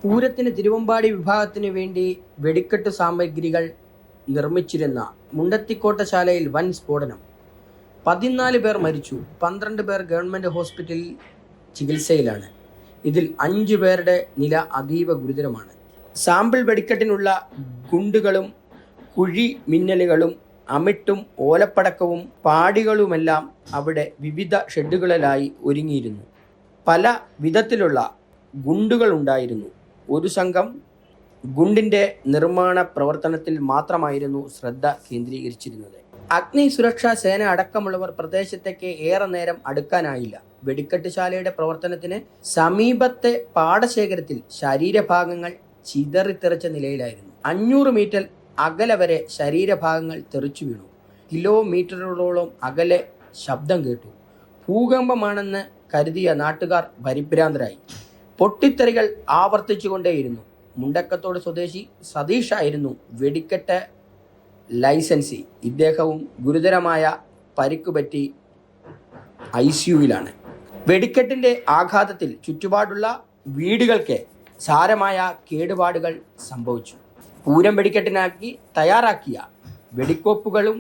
പൂരത്തിന് തിരുവമ്പാടി വിഭാഗത്തിന് വേണ്ടി വെടിക്കെട്ട് സാമഗ്രികൾ നിർമ്മിച്ചിരുന്ന മുണ്ടത്തിക്കോട്ടശാലയിൽ വൻ സ്ഫോടനം. 14 പേർ മരിച്ചു. 12 പേർ ഗവൺമെൻറ് ഹോസ്പിറ്റലിൽ ചികിത്സയിലാണ്. ഇതിൽ 5 പേരുടെ നില അതീവ ഗുരുതരമാണ്. സാമ്പിൾ വെടിക്കെട്ടിനുള്ള ഗുണ്ടുകളും കുഴി മിന്നലുകളും അമിട്ടും ഓലപ്പടക്കവും പാടികളുമെല്ലാം അവിടെ വിവിധ ഷെഡുകളിലായി ഒരുങ്ങിയിരുന്നു. പല വിധത്തിലുള്ള ഗുണ്ടുകളുണ്ടായിരുന്നു. ഒരു സംഘം ഗുണ്ടിൻ്റെ നിർമ്മാണ പ്രവർത്തനത്തിൽ മാത്രമായിരുന്നു ശ്രദ്ധ കേന്ദ്രീകരിച്ചിരുന്നത്. അഗ്നി സുരക്ഷാ സേന അടക്കമുള്ളവർ പ്രദേശത്തേക്ക് ഏറെ നേരം അടുക്കാനായില്ല. വെടിക്കെട്ട് ശാലയുടെ പ്രവർത്തനത്തിന് സമീപത്തെ പാടശേഖരത്തിൽ ശരീരഭാഗങ്ങൾ ചിതറിത്തെറിച്ച നിലയിലായിരുന്നു. 500 മീറ്റർ അകലെ വരെ ശരീരഭാഗങ്ങൾ തെറിച്ചു വീണു. കിലോമീറ്ററുകളോളം അകലെ ശബ്ദം കേട്ടു. ഭൂകമ്പമാണെന്ന് കരുതിയ നാട്ടുകാർ പരിഭ്രാന്തരായി. പൊട്ടിത്തെറികൾ ആവർത്തിച്ചുകൊണ്ടേയിരുന്നു. മുണ്ടക്കത്തോട് സ്വദേശി സതീഷായിരുന്നു വെടിക്കെട്ട് ലൈസൻസി. ഇദ്ദേഹവും ഗുരുതരമായ പരിക്കുപറ്റി ICUവിലാണ്. വെടിക്കെട്ടിൻ്റെ ആഘാതത്തിൽ ചുറ്റുപാടുള്ള വീടുകൾക്ക് സാരമായ കേടുപാടുകൾ സംഭവിച്ചു. പൂരം വെടിക്കെട്ടിനാക്കി തയ്യാറാക്കിയ വെടിക്കോപ്പുകളും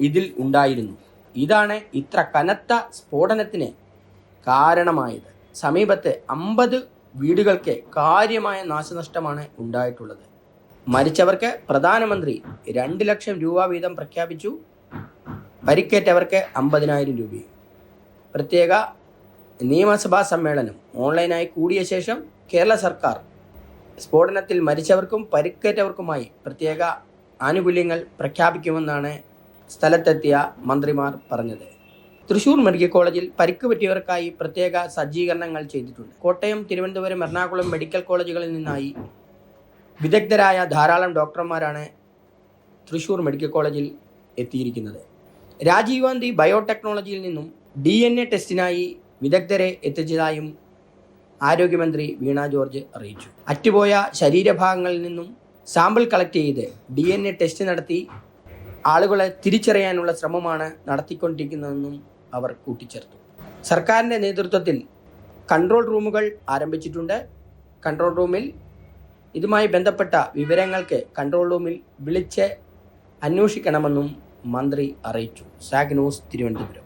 ഇതിൽ ഉണ്ടായിരുന്നു. ഇതാണ് ഇത്ര കനത്ത സ്ഫോടനത്തിന് കാരണമായത്. സമീപത്തെ 50 വീടുകൾക്ക് കാര്യമായ നാശനഷ്ടമാണ് ഉണ്ടായിട്ടുള്ളത്. മരിച്ചവർക്ക് പ്രധാനമന്ത്രി 2 ലക്ഷം രൂപ വീതം പ്രഖ്യാപിച്ചു. പരിക്കേറ്റവർക്ക് 50,000 രൂപയും. പ്രത്യേക നിയമസഭാ സമ്മേളനം ഓൺലൈനായി കൂടിയ ശേഷം കേരള സർക്കാർ സ്ഫോടനത്തിൽ മരിച്ചവർക്കും പരിക്കേറ്റവർക്കുമായി പ്രത്യേക ആനുകൂല്യങ്ങൾ പ്രഖ്യാപിക്കുമെന്നാണ് സ്ഥലത്തെത്തിയ മന്ത്രിമാർ പറഞ്ഞത്. തൃശൂർ മെഡിക്കൽ കോളേജിൽ പരിക്ക് പറ്റിയവർക്കായി പ്രത്യേക സജ്ജീകരണങ്ങൾ ചെയ്തിട്ടുണ്ട്. കോട്ടയം, തിരുവനന്തപുരം, എറണാകുളം മെഡിക്കൽ കോളേജുകളിൽ നിന്നായി വിദഗ്ധരായ ധാരാളം ഡോക്ടർമാരാണ് തൃശൂർ മെഡിക്കൽ കോളേജിൽ എത്തിയിരിക്കുന്നത്. രാജീവ് ഗാന്ധി ബയോടെക്നോളജിയിൽ നിന്നും DNA ടെസ്റ്റിനായി വിദഗ്ധരെ എത്തിച്ചതായും ആരോഗ്യമന്ത്രി വീണ ജോർജ് അറിയിച്ചു. അറ്റുപോയ ശരീരഭാഗങ്ങളിൽ നിന്നും സാമ്പിൾ കളക്ട് ചെയ്ത് DNA ടെസ്റ്റ് നടത്തി ആളുകളെ തിരിച്ചറിയാനുള്ള ശ്രമമാണ് നടത്തിക്കൊണ്ടിരിക്കുന്നതെന്നും അവർ കൂട്ടിച്ചേർത്തു. സർക്കാരിൻ്റെ നേതൃത്വത്തിൽ കൺട്രോൾ റൂമുകൾ ആരംഭിച്ചിട്ടുണ്ട്. കൺട്രോൾ റൂമിൽ ഇതുമായി ബന്ധപ്പെട്ട വിവരങ്ങൾക്ക് കൺട്രോൾ റൂമിൽ വിളിച്ച് അന്വേഷിക്കണമെന്നും മന്ത്രി അറിയിച്ചു. Zag news, Thiruvananthapuram.